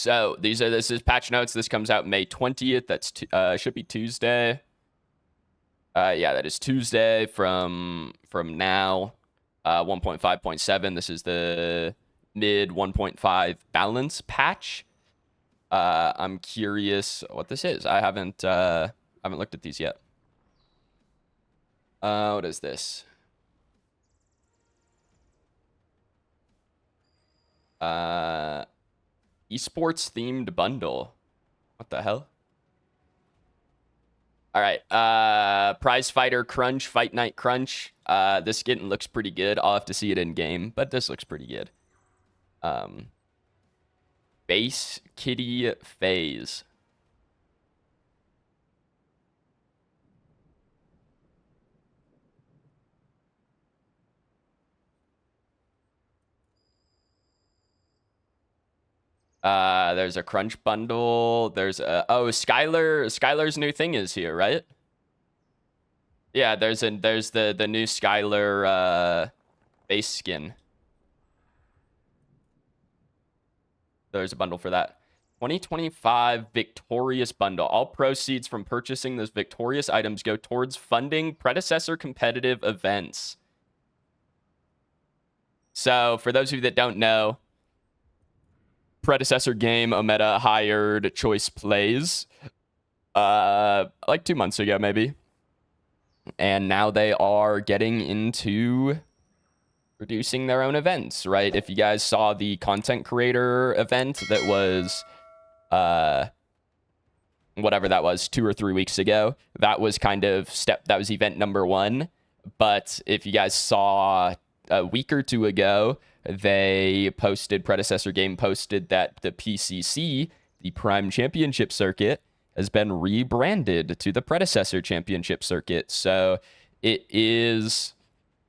So this is patch notes. This comes out May 20th. That's should be Tuesday. Yeah, that is Tuesday from now. 1.5.7. This is the mid 1.5 balance patch. I'm curious what this is. I haven't looked at these yet. What is this? Esports themed bundle. What the hell? All right. Prize Fighter Crunch, Fight Night Crunch. This skin looks pretty good. I'll have to see it in game, but this looks pretty good. Base Kitty Phase. There's a Crunch bundle. There's a Skylar's new thing is here, right? Yeah, there's the new Skylar base skin. There's a bundle for that. 2025 Victorious Bundle. All proceeds from purchasing those victorious items go towards funding Predecessor competitive events. So, for those of you that don't know, Predecessor game Omeda hired Choice Plays like 2 months ago, maybe. And now they are getting into producing their own events, right? If you guys saw the content creator event that was whatever that was 2 or 3 weeks ago, that was kind of that was event number 1. But if you guys saw a week or 2 ago, Predecessor game posted that the PCC, the Prime Championship Circuit, has been rebranded to the Predecessor Championship Circuit. So it is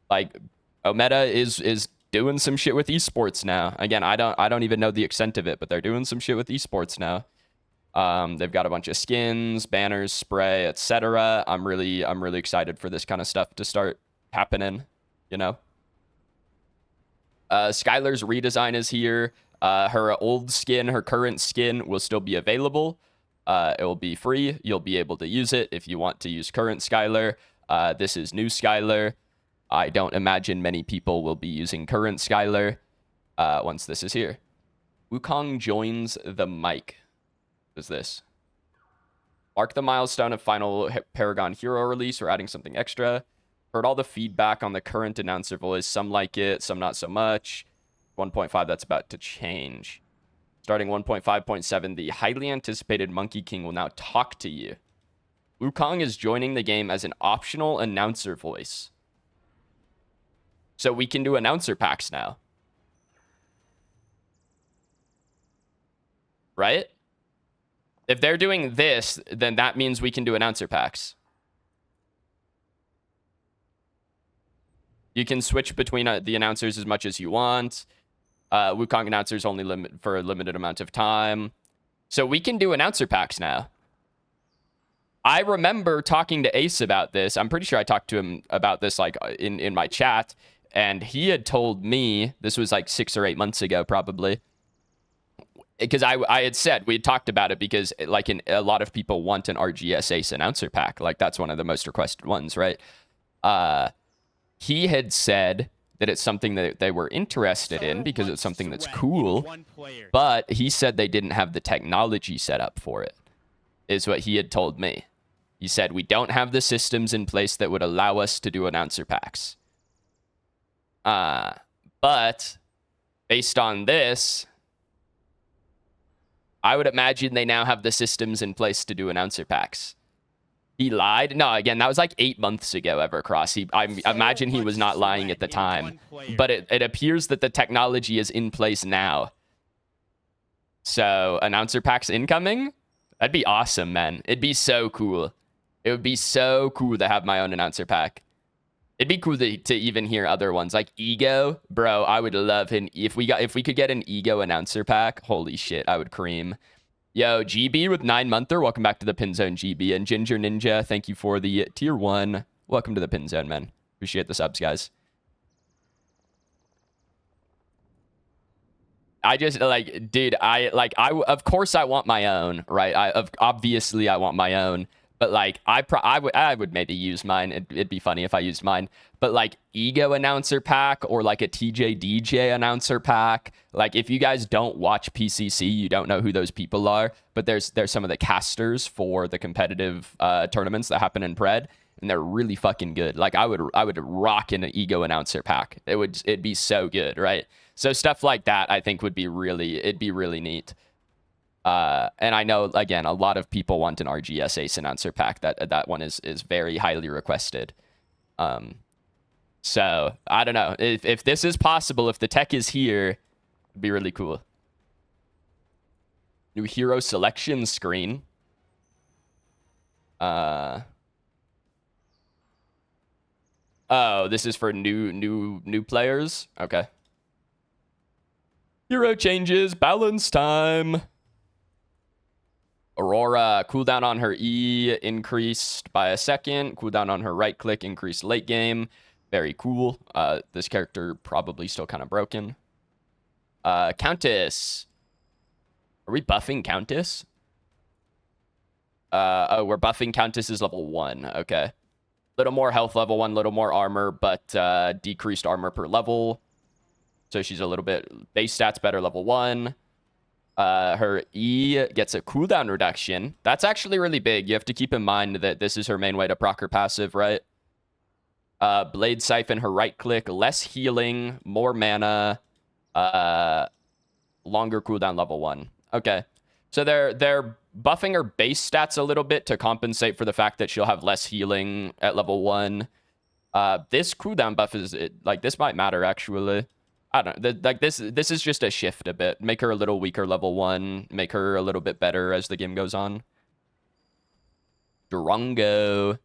like Omeda is doing some shit with esports now. Again, I don't even know the extent of it, but they're doing some shit with esports now. They've got a bunch of skins, banners, spray, etc. I'm really excited for this kind of stuff to start happening, you know. Skylar's redesign is here. Her old skin, her current skin will still be available. It will be free. You'll be able to use it if you want to use current Skylar. This is new Skylar. I don't imagine many people will be using current Skylar once this is here. Wukong joins the mic. What is this? Mark the milestone of final Paragon Hero release. We're adding something extra. Heard all the feedback on the current announcer voice. Some like it, some not so much. 1.5, that's about to change. Starting 1.5.7, the highly anticipated Monkey King will now talk to you. Wukong is joining the game as an optional announcer voice. So we can do announcer packs now. Right? If they're doing this, then that means we can do announcer packs. You can switch between the announcers as much as you want. Wukong announcers only for a limited amount of time. So we can do announcer packs now. I remember talking to Ace about this. I'm pretty sure I talked to him about this like in my chat. And he had told me, this was like 6 or 8 months ago probably. Because I had said, we had talked about it because like a lot of people want an RGS Ace announcer pack. Like that's one of the most requested ones, right? He had said that it's something that they were interested in because it's something that's cool, but he said they didn't have the technology set up for it, is what he had told me. He said, we don't have the systems in place that would allow us to do announcer packs. But based on this, I would imagine they now have the systems in place to do announcer packs. He lied? No, again, that was like 8 months ago, Evercross. I imagine he was not lying at the time. But it appears that the technology is in place now. So, announcer packs incoming? That'd be awesome, man. It'd be so cool. It would be so cool to have my own announcer pack. It'd be cool to even hear other ones. Like Ego, bro, I would love him. If we could get an Ego announcer pack, holy shit, I would cream. Yo, GB with 9-monther. Welcome back to the Pin Zone, GB. And Ginger Ninja, thank you for the tier 1. Welcome to the Pin Zone, man. Appreciate the subs, guys. I just like, dude, of course I want my own, right? Obviously I want my own, but like I would maybe use mine. It'd be funny if I used mine, but like ego announcer pack or like a TJ DJ announcer pack. Like if you guys don't watch PCC, you don't know who those people are, but there's some of the casters for the competitive tournaments that happen in Pred, and they're really fucking good. Like I would rock in an ego announcer pack. It'd be so good, right? So stuff like that, I think it'd be really neat. And I know, again, a lot of people want an RGS Ace announcer pack. That one is very highly requested. So I don't know if this is possible. If the tech is here, it'd be really cool. New hero selection screen. Oh, this is for new players. Okay. Hero changes, balance time. Aurora, cooldown on her E increased by a second. Cooldown on her right click increased late game. Very cool. This character probably still kind of broken. Countis. Are we buffing Countis? Oh, we're buffing Countis' level 1. Okay. Little more health level 1, little more armor, but decreased armor per level. So she's a little bit base stats better level 1. Her E gets a cooldown reduction. That's actually really big. You have to keep in mind that this is her main way to proc her passive, right? Blade Siphon, her right click, less healing, more mana, longer cooldown level 1. Okay. So they're buffing her base stats a little bit to compensate for the fact that she'll have less healing at level 1. This cooldown buff is like this might matter actually. I don't know. Like this is just a shift a bit. Make her a little weaker level 1. Make her a little bit better as the game goes on. Durango.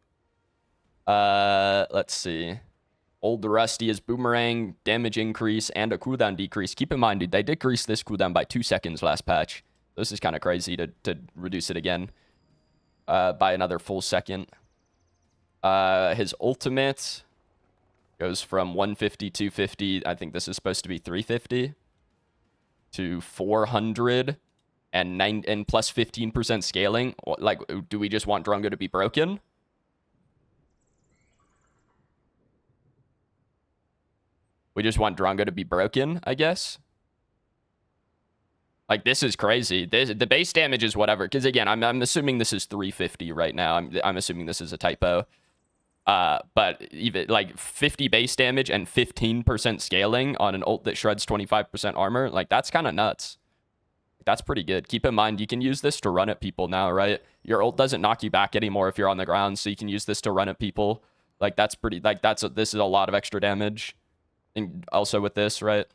Let's see. Old Rusty is boomerang, damage increase, and a cooldown decrease. Keep in mind, dude, they decreased this cooldown by 2 seconds last patch. This is kind of crazy to reduce it again by another full second. His ultimate goes from 150, 250. I think this is supposed to be 350 to 400 and plus 15% scaling. Like, do we just want Drongo to be broken? We just want Drongo to be broken, I guess. Like, this is crazy. The base damage is whatever. Because, again, I'm assuming this is 350 right now. I'm assuming this is a typo. But even, like, 50 base damage and 15% scaling on an ult that shreds 25% armor, like, that's kind of nuts. That's pretty good. Keep in mind, you can use this to run at people now, right? Your ult doesn't knock you back anymore if you're on the ground, so you can use this to run at people. Like, that's pretty... Like, this is a lot of extra damage. And also with this, right?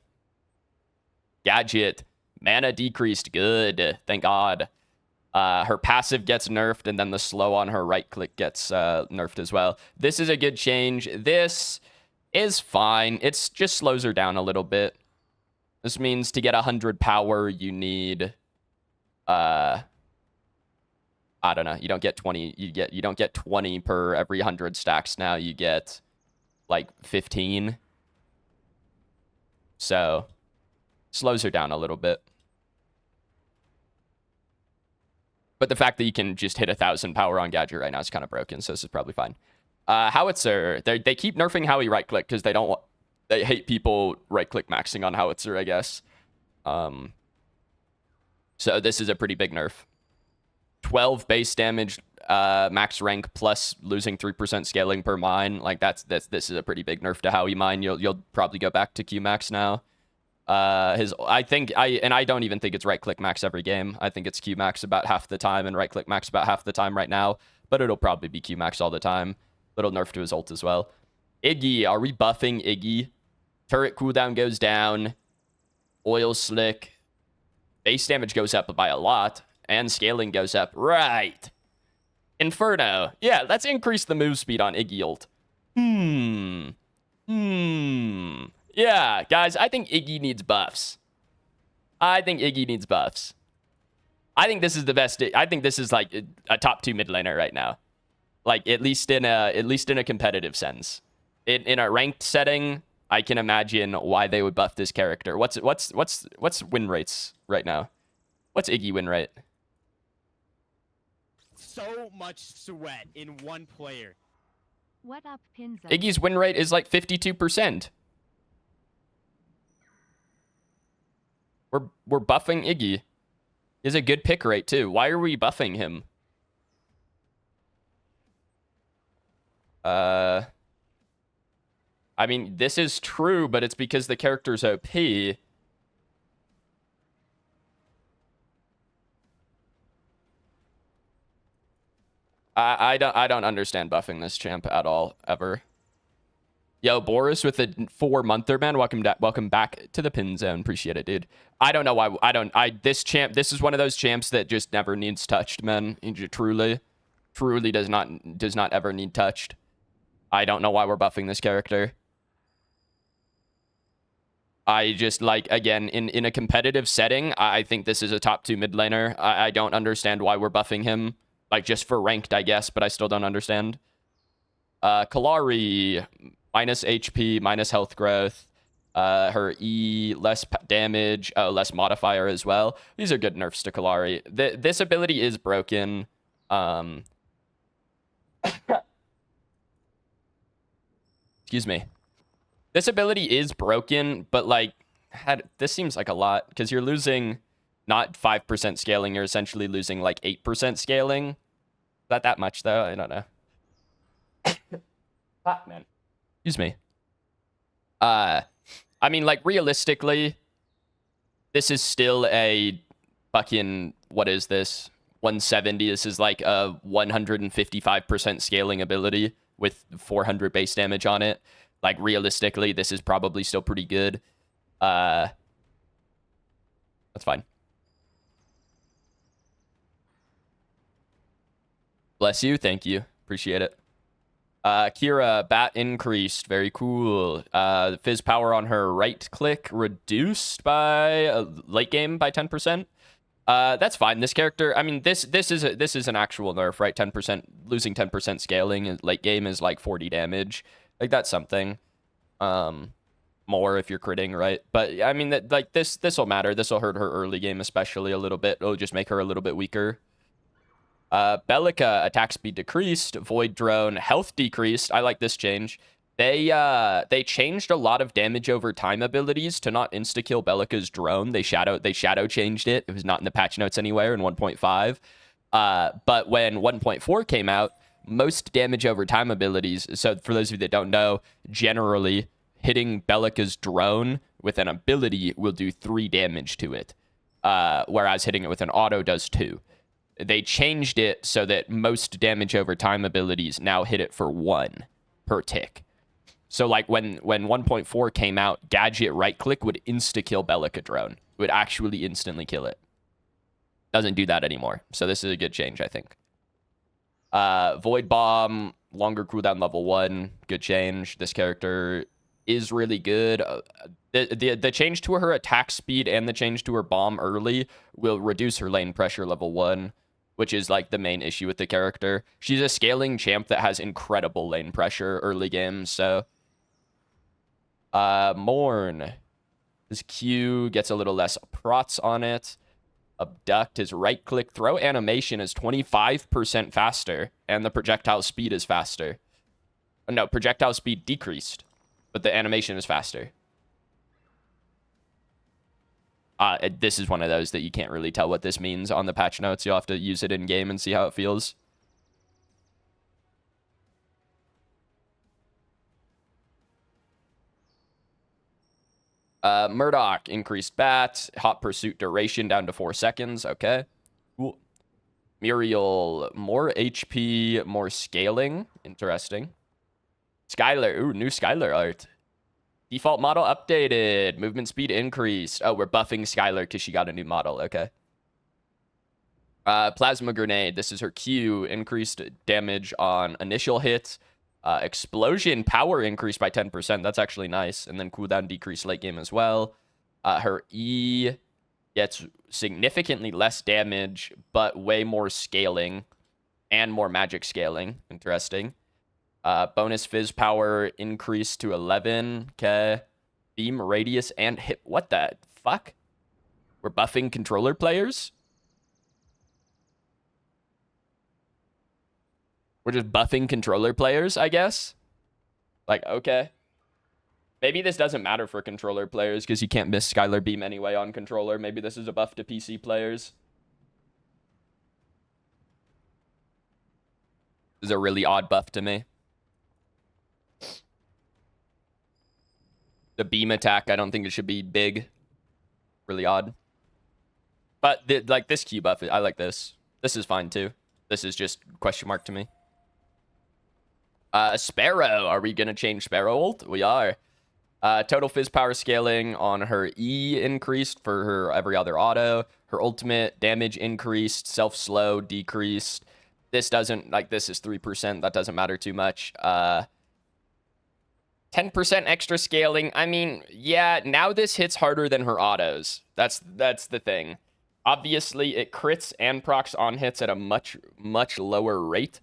Gadget. Mana decreased. Good. Thank God. Her passive gets nerfed, and then the slow on her right click gets nerfed as well. This is a good change. This is fine. It just slows her down a little bit. This means to get 100 power, you need... I don't know. You don't get 20. You don't get 20 per every 100 stacks now. You get like 15. So slows her down a little bit. But the fact that you can just hit 1,000 power on Gadget right now is kind of broken, so this is probably fine. Howitzer. They keep nerfing Howie right click because they hate people right click maxing on Howitzer, I guess. So this is a pretty big nerf. 12 base damage, max rank plus losing 3% scaling per mine. Like this is a pretty big nerf to Howie mine. You'll probably go back to Q max now. I don't even think it's right click max every game. I think it's Q max about half the time and right click max about half the time right now, but it'll probably be Q max all the time. Little nerf to his ult as well. Iggy, are we buffing Iggy? Turret cooldown goes down. Oil slick. Base damage goes up by a lot, and scaling goes up. Right. Inferno. Yeah, let's increase the move speed on Iggy ult. Yeah, guys, I think Iggy needs buffs. I think this is the best. I think this is like a top 2 mid laner right now. Like at least in a competitive sense. In a ranked setting, I can imagine why they would buff this character. What's win rates right now? What's Iggy win rate? So much sweat in one player. What up, Pinzo? Iggy's win rate is like 52%. We're buffing Iggy. He has a good pick rate too. Why are we buffing him? I mean, this is true, but it's because the character's OP. I don't understand buffing this champ at all, ever. Yo, Boris with a 4-monther, man. Welcome back to the pin zone. Appreciate it, dude. I don't know why. This is one of those champs that just never needs touched, man. He truly does not ever need touched. I don't know why we're buffing this character. I just, like, again, in a competitive setting, I think this is a top 2 mid laner. I don't understand why we're buffing him. Like, just for ranked, I guess, but I still don't understand. Kalari, minus HP, minus health growth. Her E, less damage, less modifier as well. These are good nerfs to Kalari. This ability is broken. Excuse me. This ability is broken, but, like, this seems like a lot, because you're losing not 5% scaling, you're essentially losing, like, 8% scaling. Not that much, though. I don't know. Hot, man. Excuse me. I mean, like, realistically, this is still a fucking, what is this? 170. This is like a 155% scaling ability with 400 base damage on it. Like, realistically, this is probably still pretty good. That's fine. Bless you. Thank you. Appreciate it. Kira, bat increased. Very cool. Fizz power on her right click reduced by late game by 10%. That's fine. This character, I mean, this is an actual nerf, right? 10%, losing 10% scaling in late game is like 40 damage. Like, that's something. More if you're critting, right? But I mean, that, like, this will matter. This will hurt her early game especially a little bit. It'll just make her a little bit weaker. Bellica, attack speed decreased, Void Drone, health decreased. I like this change. They changed a lot of damage over time abilities to not insta-kill Bellica's drone. They shadow changed it. It was not in the patch notes anywhere in 1.5. But when 1.4 came out, most damage over time abilities, so for those of you that don't know, generally hitting Bellica's drone with an ability will do 3 damage to it. Whereas hitting it with an auto does 2. They changed it so that most damage over time abilities now hit it for 1 per tick. So, like, when 1.4 came out, Gadget right-click would insta-kill Bellica drone. It would actually instantly kill it. Doesn't do that anymore. So this is a good change, I think. Void Bomb, longer cooldown level 1. Good change. This character is really good. The change to her attack speed and the change to her bomb early will reduce her lane pressure level 1, which is, like, the main issue with the character. She's a scaling champ that has incredible lane pressure early game, so... Mourn. His Q gets a little less prots on it. Abduct, his right-click throw animation is 25% faster, and the projectile speed is faster. No, projectile speed decreased, but the animation is faster. This is one of those that you can't really tell what this means on the patch notes. You'll have to use it in-game and see how it feels. Murdoch, increased bat. Hot pursuit duration down to 4 seconds. Okay. Cool. Muriel, more HP, more scaling. Interesting. Skyler. Ooh, new Skyler art. Default model updated. Movement speed increased. Oh, we're buffing Skyler because she got a new model. Okay. Plasma grenade. This is her Q. Increased damage on initial hit. Explosion power increased by 10%. That's actually nice. And then cooldown decreased late game as well. Her E gets significantly less damage, but way more scaling and more magic scaling. Interesting. Bonus fizz power increased to 11. Okay. Beam, radius, and hit. What the fuck? We're buffing controller players? We're just buffing controller players, I guess? Like, okay. Maybe this doesn't matter for controller players because you can't miss Skylar Beam anyway on controller. Maybe this is a buff to PC players. This is a really odd buff to me. The beam attack, I don't think it should be big. Really odd. But like this Q buff, I like this. This is fine too. This is just question mark to me. Sparrow. Are we going to change Sparrow ult? We are. Total fizz power scaling on her E increased for her every other auto. Her ultimate damage increased. Self-slow decreased. This doesn't, like, this is 3%. That doesn't matter too much. 10% extra scaling. I mean, yeah, now this hits harder than her autos. That's the thing. Obviously, it crits and procs on hits at a much lower rate.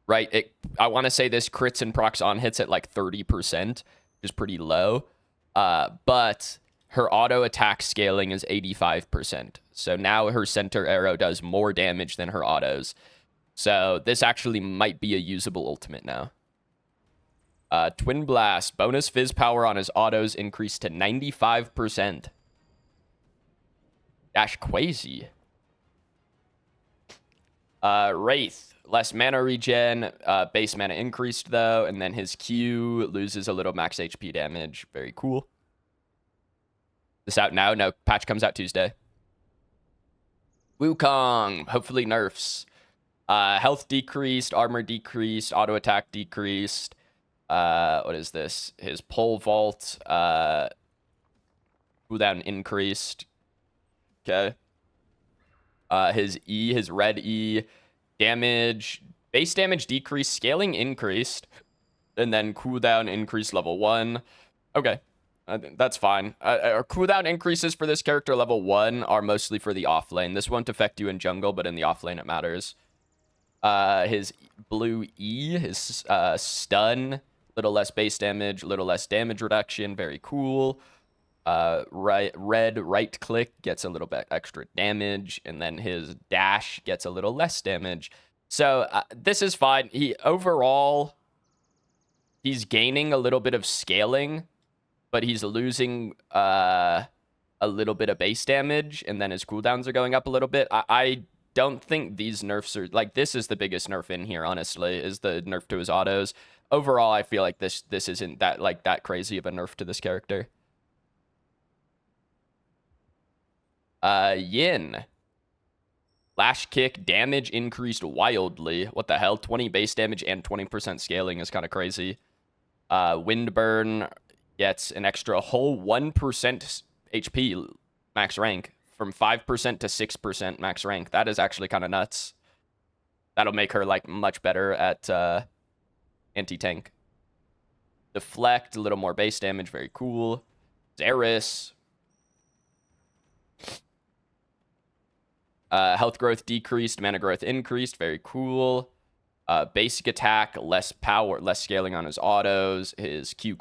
Right? I want to say this crits and procs on hits at like 30%, which is pretty low. But her auto attack scaling is 85%. So now her center arrow does more damage than her autos. So this actually might be a usable ultimate now. Twin Blast. Bonus fizz power on his autos increased to 95%. Dash crazy. Wraith. Less mana regen, base mana increased though, and then his Q loses a little max HP damage. Very cool. This out now? No, patch comes out Tuesday. Wukong, hopefully nerfs. Health decreased, armor decreased, auto attack decreased. What is this? His pole vault, cooldown increased. Okay. His E, his red E. Damage, base damage decreased, scaling increased, and then cooldown increased level 1. Okay, that's fine. Our cooldown increases for this character level 1 are mostly for the off lane. This won't affect you in jungle, but in the off lane it matters. His blue E, his stun, little less base damage, little less damage reduction, very cool. Red right click gets a little bit extra damage, and then his dash gets a little less damage. So this is fine. Overall, he's gaining a little bit of scaling, but he's losing a little bit of base damage, and then his cooldowns are going up a little bit. I don't think these nerfs are, like, this is the biggest nerf in here, honestly, is the nerf to his autos. Overall, I feel like this isn't that crazy of a nerf to this character. Yin. Lash kick damage increased wildly. What the hell? 20 base damage and 20% scaling is kind of crazy. Windburn gets an extra whole 1% HP max rank from 5% to 6% max rank. That is actually kind of nuts. That'll make her like much better at anti-tank. Deflect, a little more base damage, very cool. Zaris. Health growth decreased, mana growth increased, very cool. Basic attack, less power, less scaling on his autos. His Q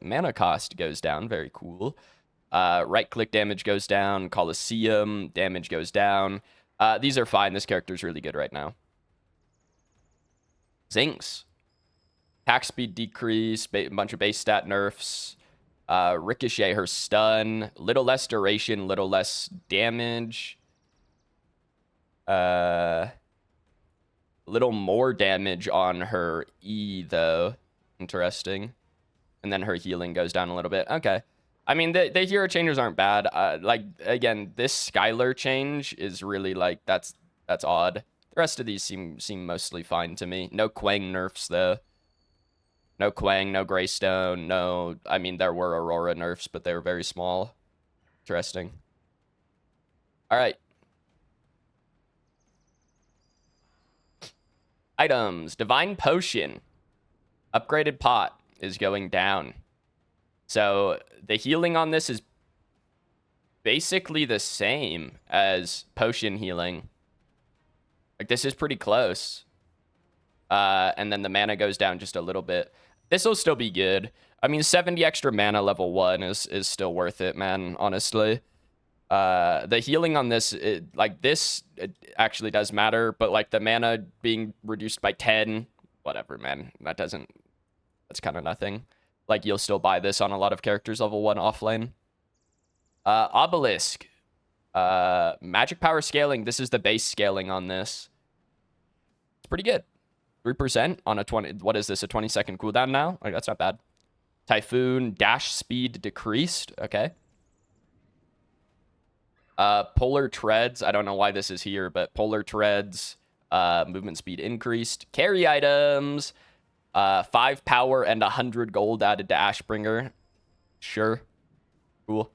mana cost goes down, very cool. Right click damage goes down, Coliseum damage goes down. These are fine. This character is really good right now. Zings. Attack speed decrease, a bunch of base stat nerfs. Ricochet, her stun, little less duration, little less damage. Little more damage on her E, though. Interesting. And then her healing goes down a little bit. Okay. I mean, the hero changes aren't bad. Like, again, this Skylar change is really, like, that's odd. The rest of these seem mostly fine to me. No Quang nerfs, though. No Quang, no Greystone, no... I mean, there were Aurora nerfs, but they were very small. Interesting. Alright. Items. Divine Potion. Upgraded pot is going down. So, the healing on this is basically the same as potion healing. Like, this is pretty close. And then the mana goes down just a little bit. This will still be good. I mean, 70 extra mana level 1 is still worth it, man, honestly. The healing on this, it actually does matter, but like the mana being reduced by 10, whatever, man. That's kind of nothing. Like, you'll still buy this on a lot of characters level 1 offlane. Obelisk. Magic power scaling. This is the base scaling on this. It's pretty good. 3% on a 20. What is this? A 20-second cooldown now? Like, that's not bad. Typhoon. Dash speed decreased. Okay. Polar treads. I don't know why this is here, but polar treads. Movement speed increased. Carry items. 5 power and 100 gold added to Ashbringer. Sure. Cool.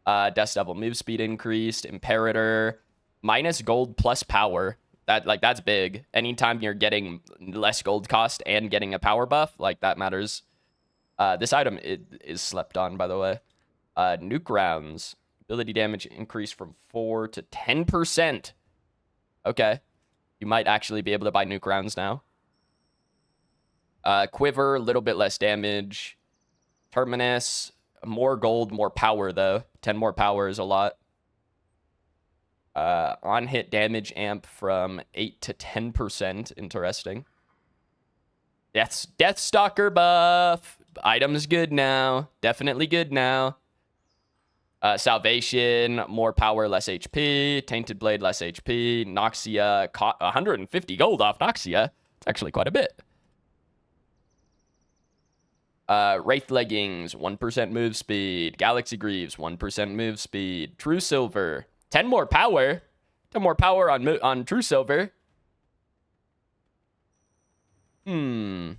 Death Devil move speed increased. Imperator. Minus gold plus power. That's big. Anytime you're getting less gold cost and getting a power buff, like, that matters. This item is slept on, by the way. Nuke rounds. Ability damage increased from 4 to 10%. Okay. You might actually be able to buy nuke rounds now. Quiver, a little bit less damage. Terminus, more gold, more power, though. 10 more power is a lot. On-hit damage amp from 8 to 10%. Interesting. Deathstalker buff. Item's good now. Definitely good now. Salvation, more power, less HP. Tainted Blade, less HP. Noxia, 150 gold off Noxia. It's actually quite a bit. Wraith Leggings, 1% move speed. Galaxy Greaves, 1% move speed. True Silver, 10 more power. 10 more power on True Silver. Might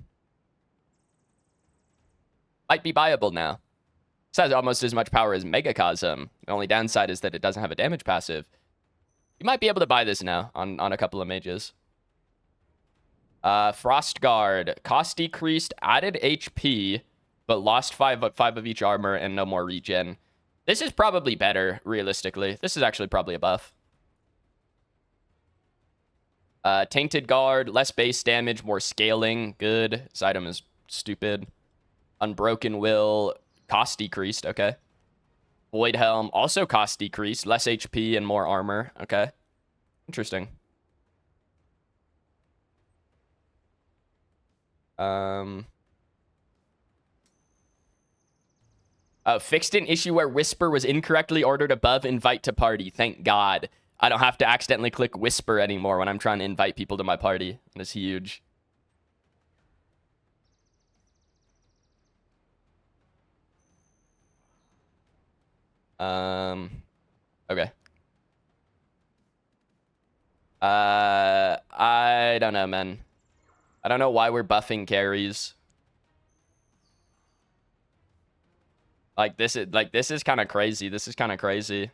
be buyable now. This has almost as much power as Megacosm. The only downside is that it doesn't have a damage passive. You might be able to buy this now on a couple of mages. Frost Guard. Cost decreased, added HP, but lost 5 of each armor and no more regen. This is probably better, realistically. This is actually probably a buff. Tainted Guard. Less base damage, more scaling. Good. This item is stupid. Unbroken Will. Cost decreased, okay. Void Helm, also cost decreased. Less HP and more armor, okay. Interesting. Fixed an issue where Whisper was incorrectly ordered above invite to party. Thank God. I don't have to accidentally click Whisper anymore when I'm trying to invite people to my party. That's huge. Okay. I don't know, man. I don't know why we're buffing carries. This is kind of crazy. This is kind of crazy.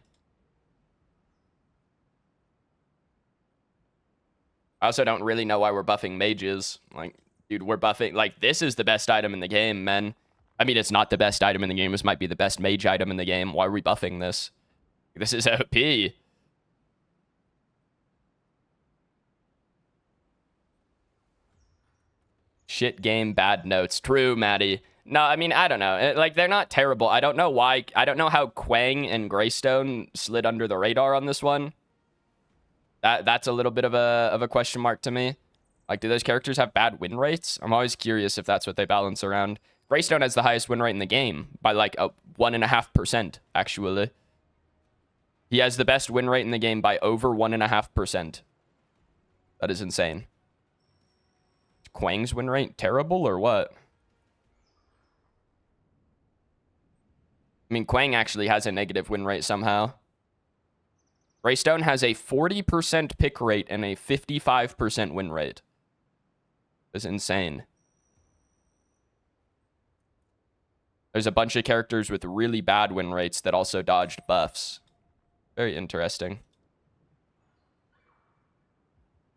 I also don't really know why we're buffing mages. Like, dude, we're buffing... Like, this is the best item in the game, man. I mean, it's not the best item in the game. This might be the best mage item in the game. Why are we buffing this? This is OP. Shit game, bad notes. True, Maddie. No, I mean, I don't know. Like, they're not terrible. I don't know why. I don't know how Quang and Greystone slid under the radar on this one. That's a little bit of a question mark to me. Like, do those characters have bad win rates? I'm always curious if that's what they balance around. Greystone has the highest win rate in the game by like 1.5%, actually. He has the best win rate in the game by over 1.5%. That is insane. Quang's win rate terrible or what? I mean, Quang actually has a negative win rate somehow. Greystone has a 40% pick rate and a 55% win rate. That's insane. There's a bunch of characters with really bad win rates that also dodged buffs. Very interesting.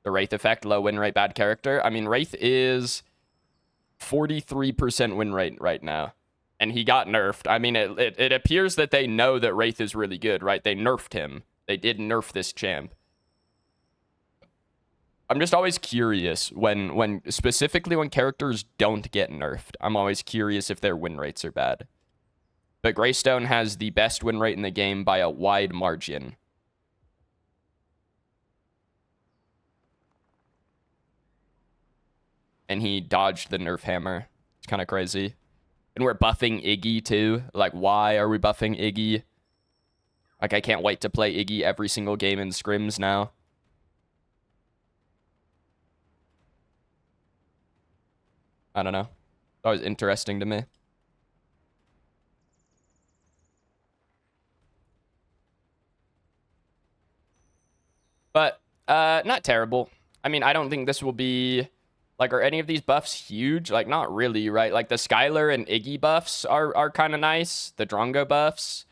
The Wraith effect, low win rate, bad character. I mean, Wraith is 43% win rate right now. And he got nerfed. I mean, it appears that they know that Wraith is really good, right? They nerfed him. They did nerf this champ. I'm just always curious when specifically when characters don't get nerfed. I'm always curious if their win rates are bad. But Greystone has the best win rate in the game by a wide margin. And he dodged the nerf hammer. It's kind of crazy. And we're buffing Iggy too. Like, why are we buffing Iggy? Like, I can't wait to play Iggy every single game in scrims now. I don't know. That was interesting to me. But, not terrible. I mean, I don't think this will be... Like, are any of these buffs huge? Like, not really, right? Like, the Skyler and Iggy buffs are kind of nice. The Drongo buffs.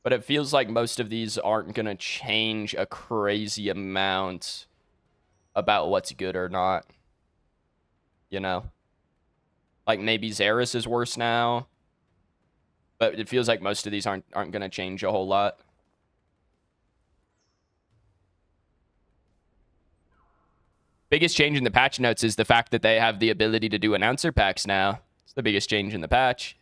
But it feels like most of these aren't going to change a crazy amount about what's good or not. You know? Like, maybe Xeris is worse now. But it feels like most of these aren't going to change a whole lot. Biggest change in the patch notes is the fact that they have the ability to do announcer packs now. It's the biggest change in the patch.